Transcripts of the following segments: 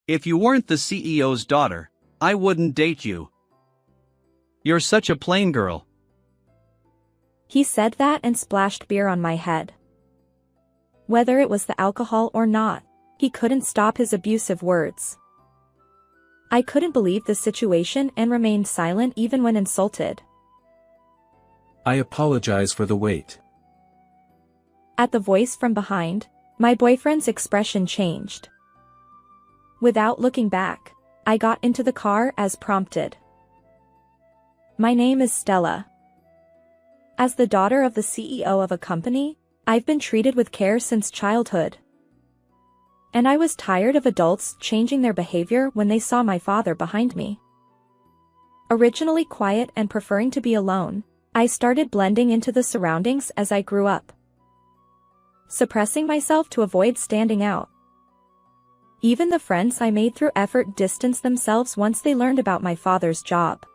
If you weren't the CEO's daughter, I wouldn't date you. You're such a plain girl. He said that and splashed beer on my head. Whether it was the alcohol or not, he couldn't stop his abusive words. I couldn't believe the situation and remained silent even when insulted. I apologize for the wait. At the voice from behind, my boyfriend's expression changed. Without looking back, I got into the car as prompted. My name is Stella. As the daughter of the CEO of a company, I've been treated with care since childhood. And I was tired of adults changing their behavior when they saw my father behind me. Originally quiet and preferring to be alone, I started blending into the surroundings as I grew up, suppressing myself to avoid standing out. Even the friends I made through effort distanced themselves once they learned about my father's job.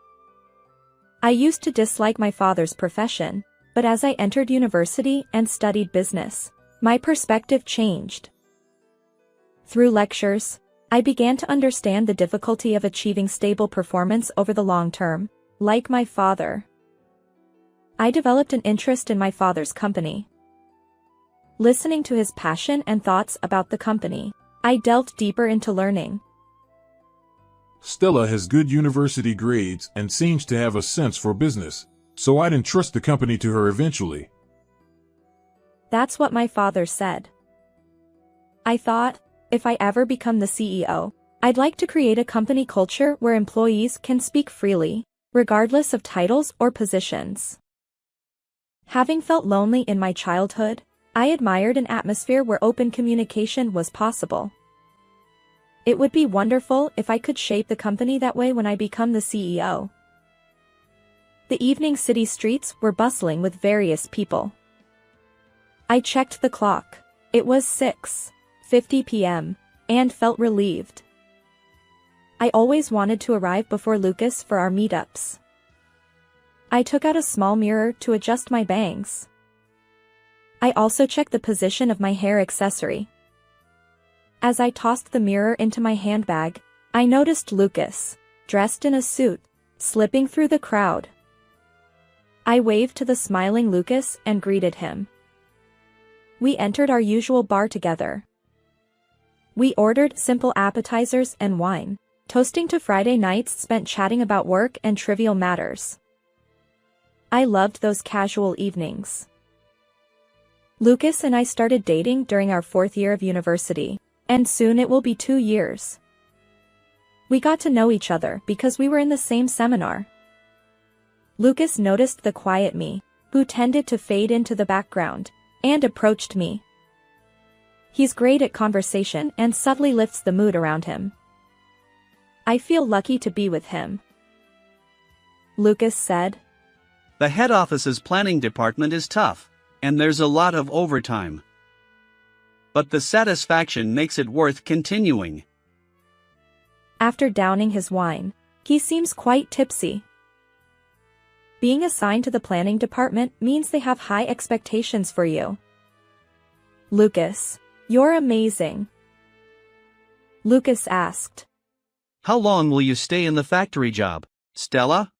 I used to dislike my father's profession, but as I entered university and studied business, my perspective changed. Through lectures, I began to understand the difficulty of achieving stable performance over the long term, like my father. I developed an interest in my father's company. Listening to his passion and thoughts about the company, I delved deeper into learning. Stella has good university grades and seems to have a sense for business, so I'd entrust the company to her eventually. That's what my father said. I thought, if I ever become the CEO, I'd like to create a company culture where employees can speak freely, regardless of titles or positions. Having felt lonely in my childhood, I admired an atmosphere where open communication was possible. It would be wonderful if I could shape the company that way when I become the CEO. The evening city streets were bustling with various people. I checked the clock. It was 6:50 p.m., and felt relieved. I always wanted to arrive before Lucas for our meetups. I took out a small mirror to adjust my bangs. I also checked the position of my hair accessory. As I tossed the mirror into my handbag, I noticed Lucas, dressed in a suit, slipping through the crowd. I waved to the smiling Lucas and greeted him. We entered our usual bar together. We ordered simple appetizers and wine, toasting to Friday nights spent chatting about work and trivial matters. I loved those casual evenings. Lucas and I started dating during our 4th year of university, and soon it will be 2 years. We got to know each other because we were in the same seminar. Lucas noticed the quiet me, who tended to fade into the background, and approached me. He's great at conversation and subtly lifts the mood around him. I feel lucky to be with him. Lucas said. The head office's planning department is tough, and there's a lot of overtime. But the satisfaction makes it worth continuing. After downing his wine, he seems quite tipsy. Being assigned to the planning department means they have high expectations for you. Lucas, you're amazing. Lucas asked. How long will you stay in the factory job, Stella?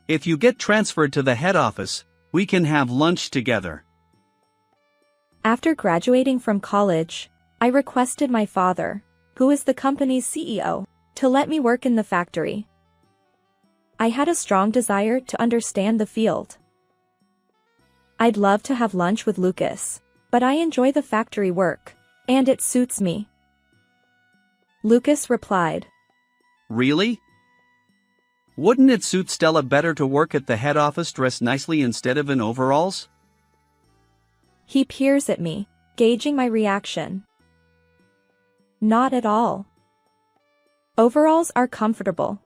If you get transferred to the head office, we can have lunch together. After graduating from college, I requested my father, who is the company's CEO, to let me work in the factory. I had a strong desire to understand the field. I'd love to have lunch with Lucas, but I enjoy the factory work, and it suits me. Lucas replied. Really? Wouldn't it suit Stella better to work at the head office dressed nicely instead of in overalls? He peers at me, gauging my reaction. Not at all. Overalls are comfortable.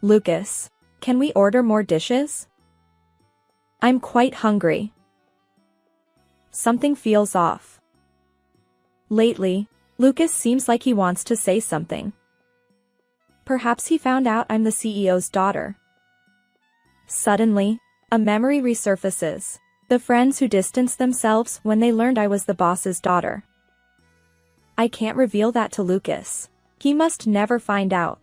Lucas, can we order more dishes? I'm quite hungry. Something feels off. Lately, Lucas seems like he wants to say something. Perhaps he found out I'm the CEO's daughter. Suddenly, a memory resurfaces. The friends who distanced themselves when they learned I was the boss's daughter. I can't reveal that to Lucas. He must never find out.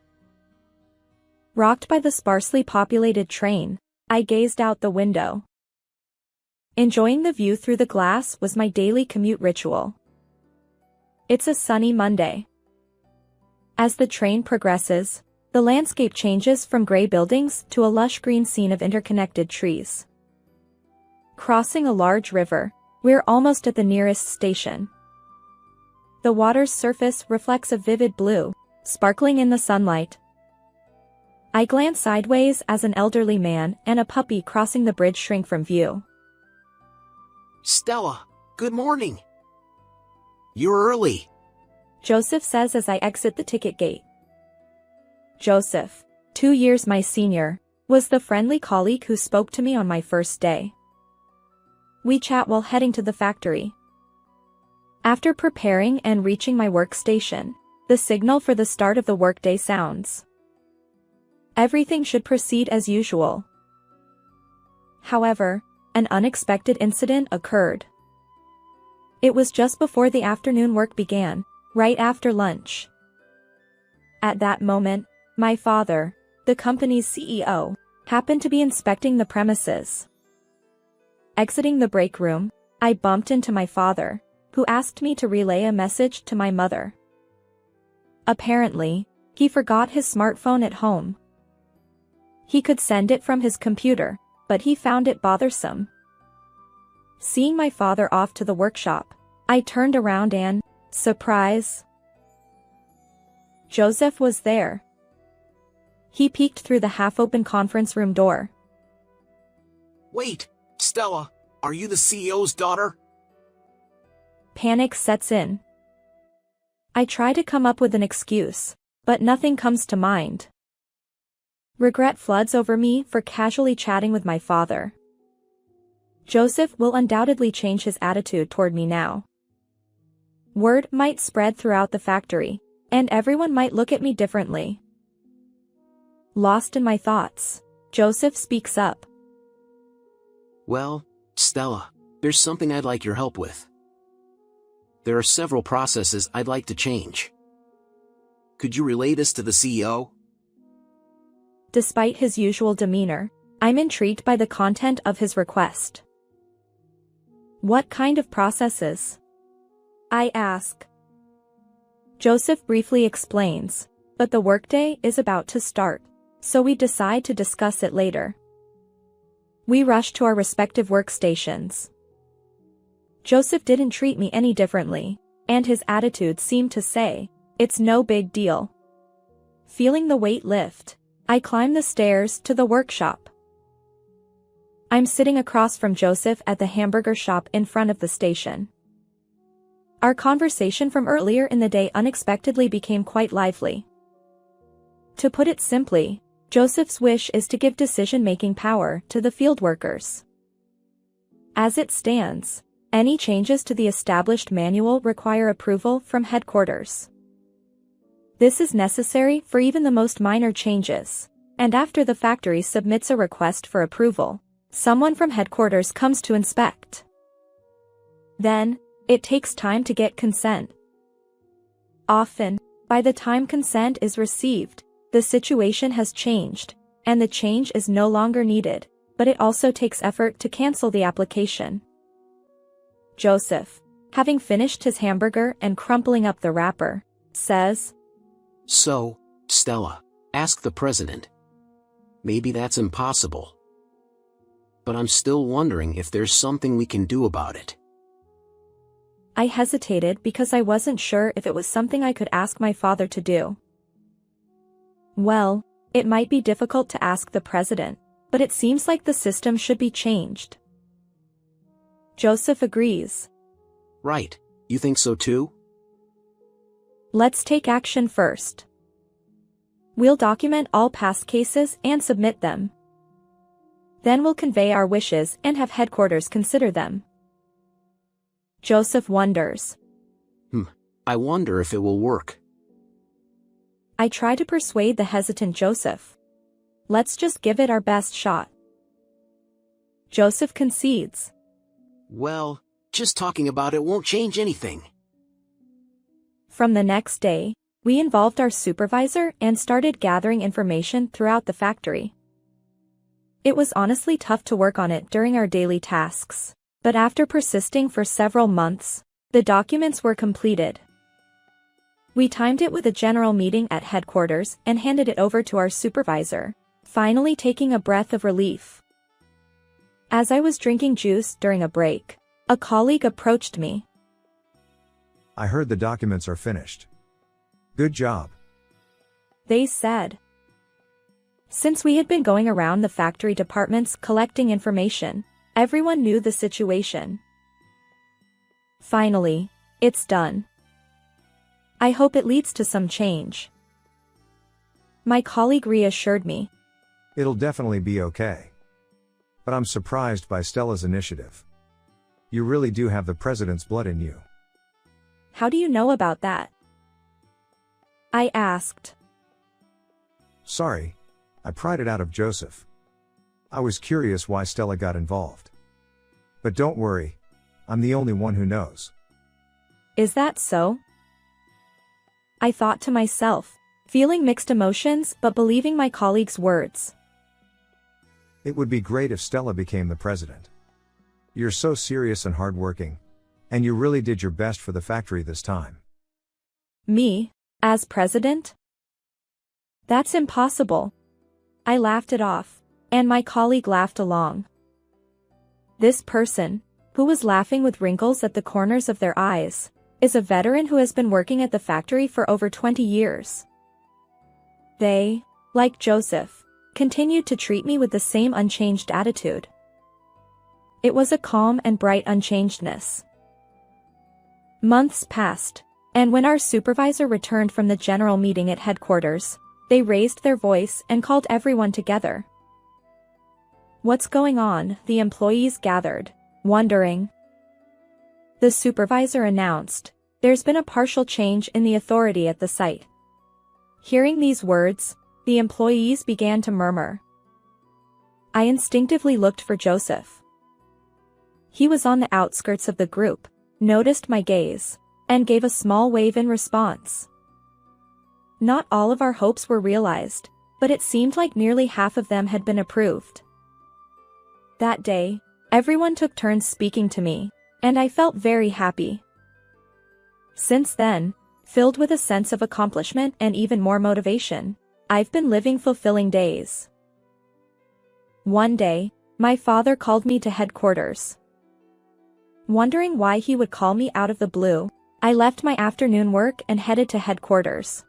Rocked by the sparsely populated train, I gazed out the window. Enjoying the view through the glass was my daily commute ritual. It's a sunny Monday. As the train progresses, the landscape changes from gray buildings to a lush green scene of interconnected trees. Crossing a large river, we're almost at the nearest station. The water's surface reflects a vivid blue, sparkling in the sunlight. I glance sideways as an elderly man and a puppy crossing the bridge shrink from view. Stella, good morning. You're early. Joseph says as I exit the ticket gate. Joseph, 2 years my senior, was the friendly colleague who spoke to me on my first day. We chat while heading to the factory. After preparing and reaching my workstation, the signal for the start of the workday sounds. Everything should proceed as usual. However, an unexpected incident occurred. It was just before the afternoon work began, right after lunch. At that moment, my father, the company's CEO, happened to be inspecting the premises. Exiting the break room, I bumped into my father, who asked me to relay a message to my mother. Apparently, he forgot his smartphone at home. He could send it from his computer, but he found it bothersome. Seeing my father off to the workshop, I turned around and, surprise! Joseph was there. He peeked through the half-open conference room door. Wait, Stella, are you the CEO's daughter? Panic sets in. I try to come up with an excuse, but nothing comes to mind. Regret floods over me for casually chatting with my father. Joseph will undoubtedly change his attitude toward me now. Word might spread throughout the factory, and everyone might look at me differently. Lost in my thoughts, Joseph speaks up. Well, Stella, there's something I'd like your help with. There are several processes I'd like to change. Could you relay this to the CEO? Despite his usual demeanor, I'm intrigued by the content of his request. What kind of processes? I ask. Joseph briefly explains, but the workday is about to start, so we decide to discuss it later. We rush to our respective workstations. Joseph didn't treat me any differently, and his attitude seemed to say, it's no big deal. Feeling the weight lift, I climb the stairs to the workshop. I'm sitting across from Joseph at the hamburger shop in front of the station. Our conversation from earlier in the day unexpectedly became quite lively. To put it simply, Joseph's wish is to give decision-making power to the field workers. As it stands, any changes to the established manual require approval from headquarters. This is necessary for even the most minor changes, and after the factory submits a request for approval, someone from headquarters comes to inspect. Then, it takes time to get consent. Often, by the time consent is received, the situation has changed, and the change is no longer needed, but it also takes effort to cancel the application. Joseph, having finished his hamburger and crumpling up the wrapper, says, So, Stella, ask the president. Maybe that's impossible. But I'm still wondering if there's something we can do about it. I hesitated because I wasn't sure if it was something I could ask my father to do. Well, it might be difficult to ask the president, but it seems like the system should be changed. Joseph agrees. Right, you think so too? Let's take action first. We'll document all past cases and submit them. Then we'll convey our wishes and have headquarters consider them. Joseph wonders. I wonder if it will work. I try to persuade the hesitant Joseph. Let's just give it our best shot. Joseph concedes. Well, just talking about it won't change anything. From the next day, we involved our supervisor and started gathering information throughout the factory. It was honestly tough to work on it during our daily tasks, but after persisting for several months, the documents were completed. We timed it with a general meeting at headquarters and handed it over to our supervisor, finally taking a breath of relief. As I was drinking juice during a break, a colleague approached me. I heard the documents are finished. Good job. They said. Since we had been going around the factory departments collecting information, everyone knew the situation. Finally, it's done. I hope it leads to some change. My colleague reassured me. It'll definitely be okay. But I'm surprised by Stella's initiative. You really do have the president's blood in you. How do you know about that? I asked. Sorry, I pried it out of Joseph. I was curious why Stella got involved. But don't worry, I'm the only one who knows. Is that so? I thought to myself, feeling mixed emotions but believing my colleague's words. It would be great if Stella became the president. You're so serious and hardworking, and you really did your best for the factory this time. Me, as president? That's impossible. I laughed it off, and my colleague laughed along. This person, who was laughing with wrinkles at the corners of their eyes, is a veteran who has been working at the factory for over 20 years. They, like Joseph, continued to treat me with the same unchanged attitude. It was a calm and bright unchangedness. Months passed, and when our supervisor returned from the general meeting at headquarters, they raised their voice and called everyone together. What's going on? The employees gathered, wondering. The supervisor announced, there's been a partial change in the authority at the site. Hearing these words, the employees began to murmur. I instinctively looked for Joseph. He was on the outskirts of the group, noticed my gaze, and gave a small wave in response. Not all of our hopes were realized, but it seemed like nearly half of them had been approved. That day, everyone took turns speaking to me, and I felt very happy. Since then, filled with a sense of accomplishment and even more motivation, I've been living fulfilling days. One day, my father called me to headquarters. Wondering why he would call me out of the blue, I left my afternoon work and headed to headquarters.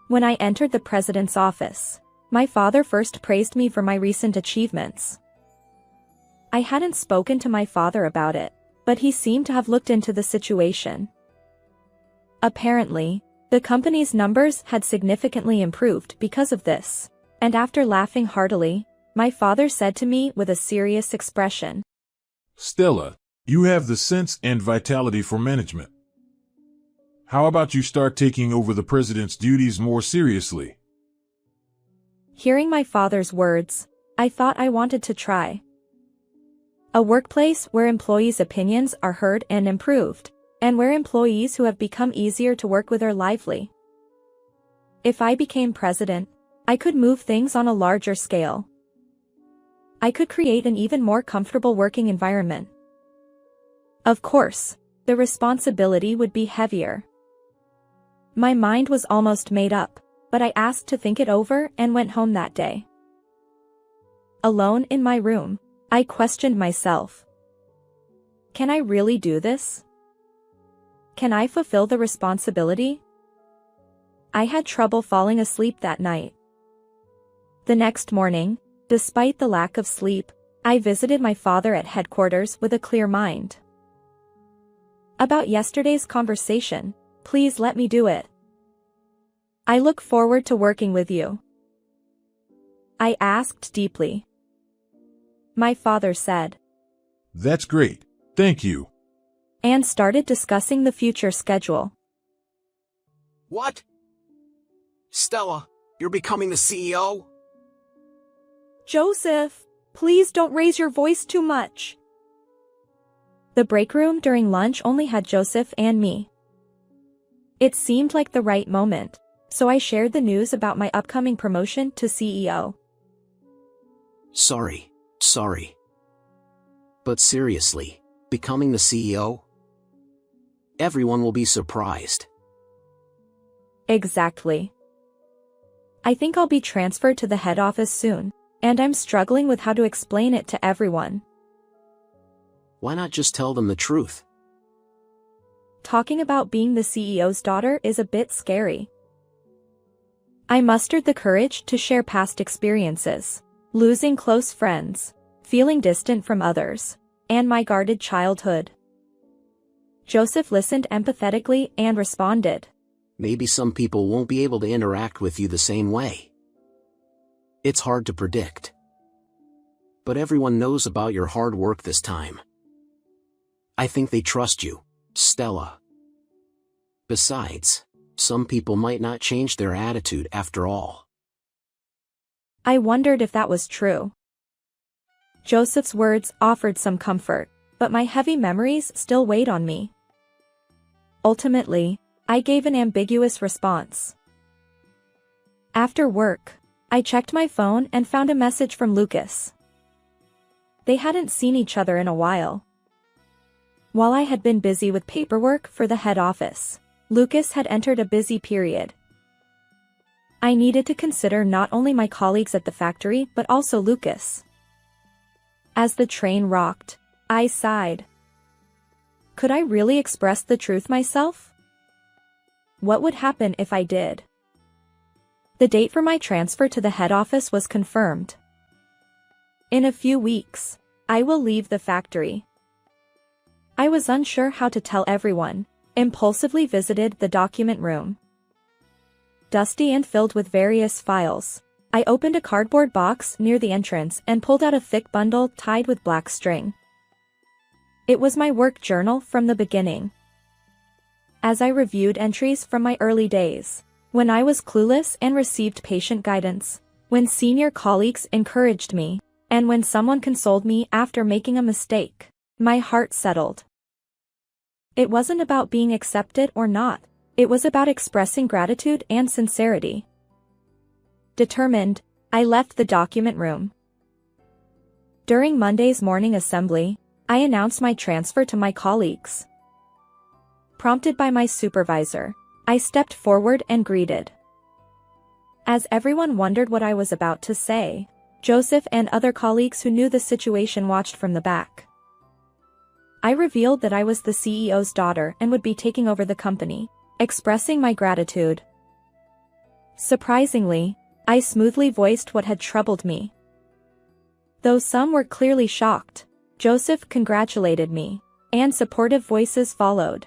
When I entered the president's office, my father first praised me for my recent achievements. I hadn't spoken to my father about it, but he seemed to have looked into the situation. Apparently, the company's numbers had significantly improved because of this, and after laughing heartily, my father said to me with a serious expression, Stella, you have the sense and vitality for management. How about you start taking over the president's duties more seriously? Hearing my father's words, I thought I wanted to try. A workplace where employees' opinions are heard and improved, and where employees who have become easier to work with are lively. If I became president, I could move things on a larger scale. I could create an even more comfortable working environment. Of course, the responsibility would be heavier. My mind was almost made up, but I asked to think it over and went home that day. Alone in my room, I questioned myself. Can I really do this? Can I fulfill the responsibility? I had trouble falling asleep that night. The next morning, despite the lack of sleep, I visited my father at headquarters with a clear mind. About yesterday's conversation, please let me do it. I look forward to working with you. I asked deeply. My father said. That's great, thank you. And started discussing the future schedule. What? Stella, you're becoming the CEO? Joseph, please don't raise your voice too much. The break room during lunch only had Joseph and me. It seemed like the right moment, so I shared the news about my upcoming promotion to CEO. Sorry. But seriously, becoming the CEO? Everyone will be surprised. Exactly. I think I'll be transferred to the head office soon, and I'm struggling with how to explain it to everyone. Why not just tell them the truth? Talking about being the CEO's daughter is a bit scary. I mustered the courage to share past experiences, losing close friends, feeling distant from others, and my guarded childhood. Joseph listened empathetically and responded. Maybe some people won't be able to interact with you the same way. It's hard to predict. But everyone knows about your hard work this time. I think they trust you, Stella. Besides, some people might not change their attitude after all. I wondered if that was true. Joseph's words offered some comfort, but my heavy memories still weighed on me. Ultimately, I gave an ambiguous response. After work, I checked my phone and found a message from Lucas. They hadn't seen each other in a while. While I had been busy with paperwork for the head office, Lucas had entered a busy period. I needed to consider not only my colleagues at the factory but also Lucas. As the train rocked, I sighed. Could I really express the truth myself? What would happen if I did? The date for my transfer to the head office was confirmed. In a few weeks, I will leave the factory. I was unsure how to tell everyone, impulsively visited the document room. Dusty and filled with various files, I opened a cardboard box near the entrance and pulled out a thick bundle tied with black string. It was my work journal from the beginning. As I reviewed entries from my early days, when I was clueless and received patient guidance, when senior colleagues encouraged me, and when someone consoled me after making a mistake, my heart settled. It wasn't about being accepted or not, it was about expressing gratitude and sincerity. Determined, I left the document room. During Monday's morning assembly, I announced my transfer to my colleagues. Prompted by my supervisor, I stepped forward and greeted. As everyone wondered what I was about to say, Joseph and other colleagues who knew the situation watched from the back. I revealed that I was the CEO's daughter and would be taking over the company, expressing my gratitude. Surprisingly, I smoothly voiced what had troubled me. Though some were clearly shocked, Joseph congratulated me, and supportive voices followed.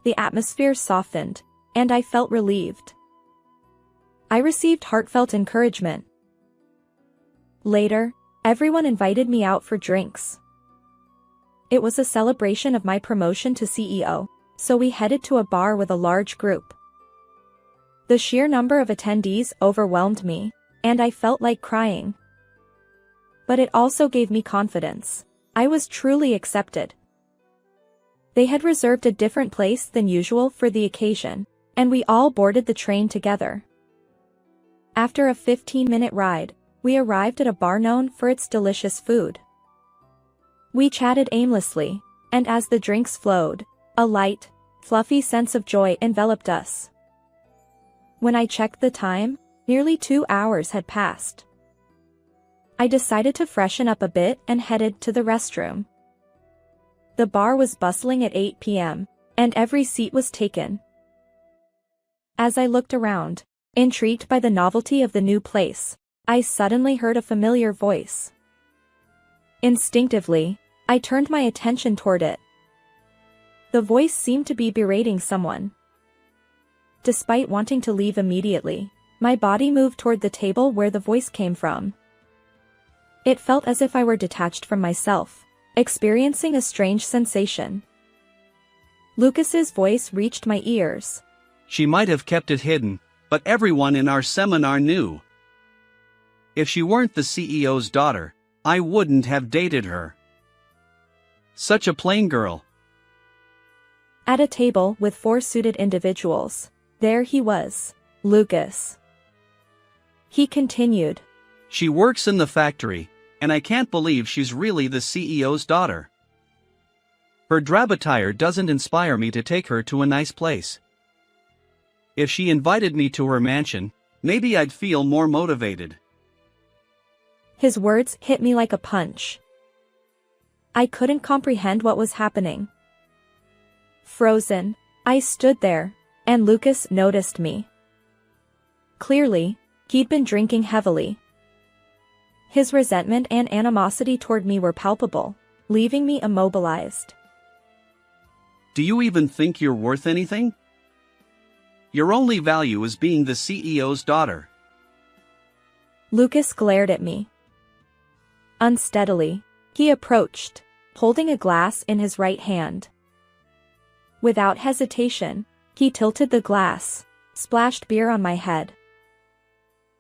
The atmosphere softened, and I felt relieved. I received heartfelt encouragement. Later, everyone invited me out for drinks. It was a celebration of my promotion to CEO, so we headed to a bar with a large group. The sheer number of attendees overwhelmed me, and I felt like crying. But it also gave me confidence. I was truly accepted. They had reserved a different place than usual for the occasion, and we all boarded the train together. After a 15-minute ride, we arrived at a bar known for its delicious food. We chatted aimlessly, and as the drinks flowed, a light, fluffy sense of joy enveloped us. When I checked the time, nearly 2 hours had passed. I decided to freshen up a bit and headed to the restroom. The bar was bustling at 8 p.m., and every seat was taken. As I looked around, intrigued by the novelty of the new place, I suddenly heard a familiar voice. Instinctively, I turned my attention toward it. The voice seemed to be berating someone. Despite wanting to leave immediately, my body moved toward the table where the voice came from. It felt as if I were detached from myself, experiencing a strange sensation. Lucas's voice reached my ears. She might have kept it hidden, but everyone in our seminar knew. If she weren't the CEO's daughter, I wouldn't have dated her. Such a plain girl. At a table with 4 suited individuals, there he was, Lucas. He continued. She works in the factory, and I can't believe she's really the CEO's daughter. Her drab attire doesn't inspire me to take her to a nice place. If she invited me to her mansion, maybe I'd feel more motivated. His words hit me like a punch. I couldn't comprehend what was happening. Frozen, I stood there, and Lucas noticed me. Clearly, he'd been drinking heavily. His resentment and animosity toward me were palpable, leaving me immobilized. Do you even think you're worth anything? Your only value is being the CEO's daughter. Lucas glared at me. Unsteadily, he approached, holding a glass in his right hand. Without hesitation, he tilted the glass, splashed beer on my head.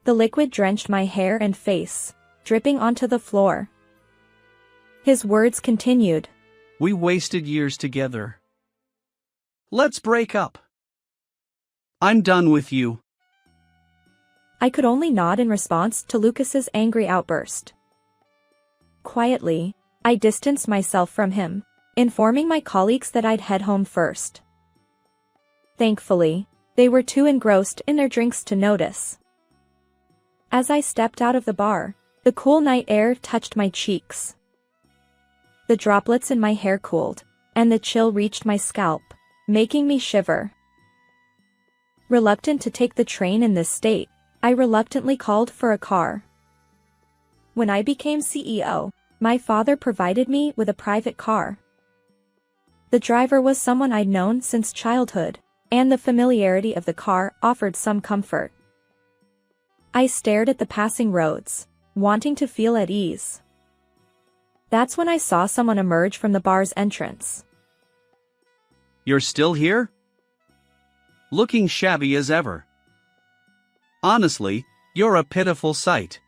The liquid drenched my hair and face, dripping onto the floor. His words continued. We wasted years together. Let's break up. I'm done with you. I could only nod in response to Lucas's angry outburst. Quietly, I distanced myself from him, informing my colleagues that I'd head home first. Thankfully, they were too engrossed in their drinks to notice. As I stepped out of the bar, the cool night air touched my cheeks. The droplets in my hair cooled, and the chill reached my scalp, making me shiver. Reluctant to take the train in this state, I reluctantly called for a car. When I became CEO, my father provided me with a private car. The driver was someone I'd known since childhood, and the familiarity of the car offered some comfort. I stared at the passing roads, wanting to feel at ease. That's when I saw someone emerge from the bar's entrance. You're still here? Looking shabby as ever. Honestly, you're a pitiful sight.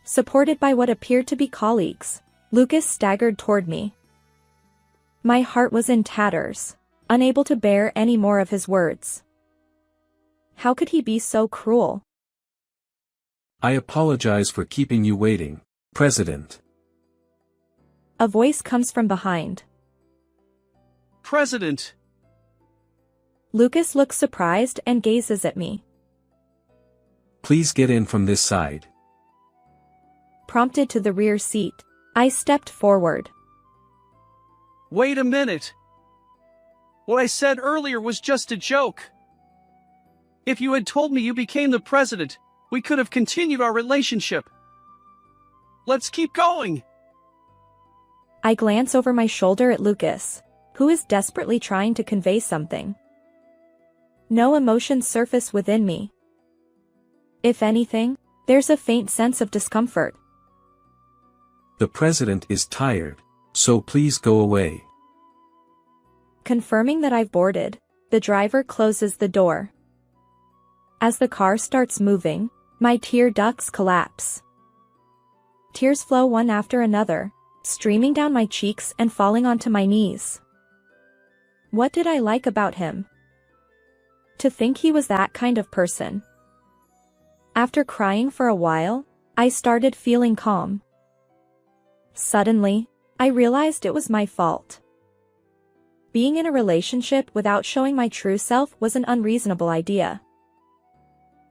Supported by what appeared to be colleagues, Lucas staggered toward me. My heart was in tatters, unable to bear any more of his words. How could he be so cruel? I apologize for keeping you waiting, President. A voice comes from behind. President! Lucas looks surprised and gazes at me. Please get in from this side. Prompted to the rear seat, I stepped forward. Wait a minute! What I said earlier was just a joke. If you had told me you became the president, we could have continued our relationship. Let's keep going! I glance over my shoulder at Lucas, who is desperately trying to convey something. No emotions surface within me. If anything, there's a faint sense of discomfort. The president is tired, so please go away. Confirming that I've boarded, the driver closes the door. As the car starts moving, my tear ducts collapse. Tears flow one after another, streaming down my cheeks and falling onto my knees. What did I like about him? To think he was that kind of person. After crying for a while, I started feeling calm. Suddenly, I realized it was my fault. Being in a relationship without showing my true self was an unreasonable idea.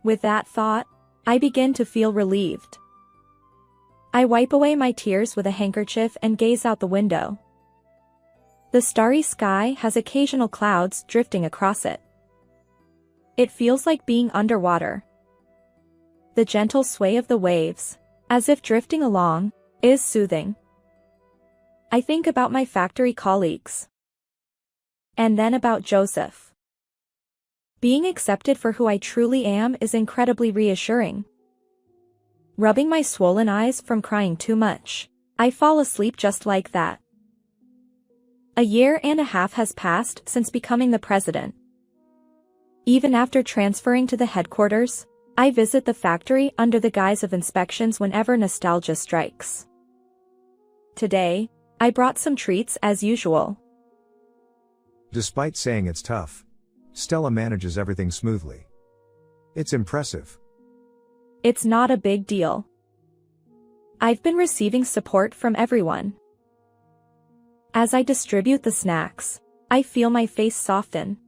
With that thought, I begin to feel relieved. I wipe away my tears with a handkerchief and gaze out the window. The starry sky has occasional clouds drifting across it. It feels like being underwater. The gentle sway of the waves, as if drifting along, is soothing. I think about my factory colleagues. And then about Joseph. Being accepted for who I truly am is incredibly reassuring. Rubbing my swollen eyes from crying too much, I fall asleep just like that. A year and a half has passed since becoming the president. Even after transferring to the headquarters, I visit the factory under the guise of inspections whenever nostalgia strikes. Today, I brought some treats as usual. Despite saying it's tough, Stella manages everything smoothly. It's impressive. It's not a big deal. I've been receiving support from everyone. As I distribute the snacks, I feel my face soften.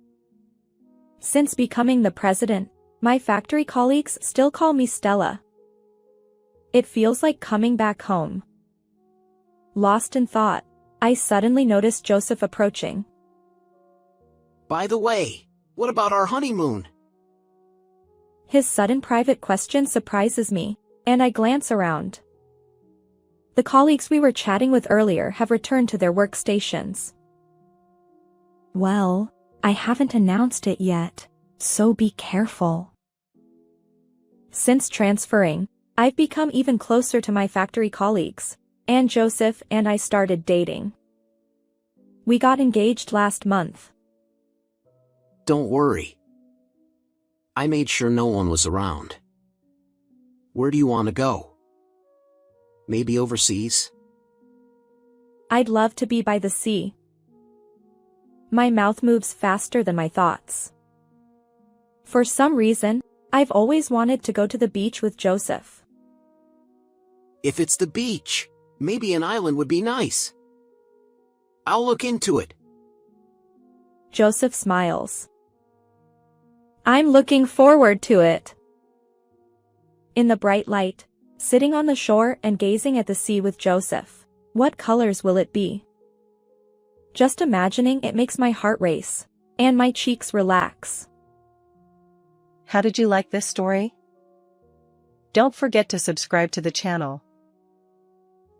Since becoming the president, my factory colleagues still call me Stella. It feels like coming back home. Lost in thought, I suddenly noticed Joseph approaching. By the way, what about our honeymoon? His sudden private question surprises me, and I glance around. The colleagues we were chatting with earlier have returned to their workstations. Well, I haven't announced it yet, so be careful. Since transferring, I've become even closer to my factory colleagues, and Joseph and I started dating. We got engaged last month. Don't worry. I made sure no one was around. Where do you want to go? Maybe overseas? I'd love to be by the sea. My mouth moves faster than my thoughts. For some reason, I've always wanted to go to the beach with Joseph. If it's the beach, maybe an island would be nice. I'll look into it. Joseph smiles. I'm looking forward to it. In the bright light, sitting on the shore and gazing at the sea with Joseph, what colors will it be? Just imagining it makes my heart race, and my cheeks relax. How did you like this story? Don't forget to subscribe to the channel.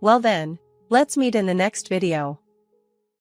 Well then, let's meet in the next video.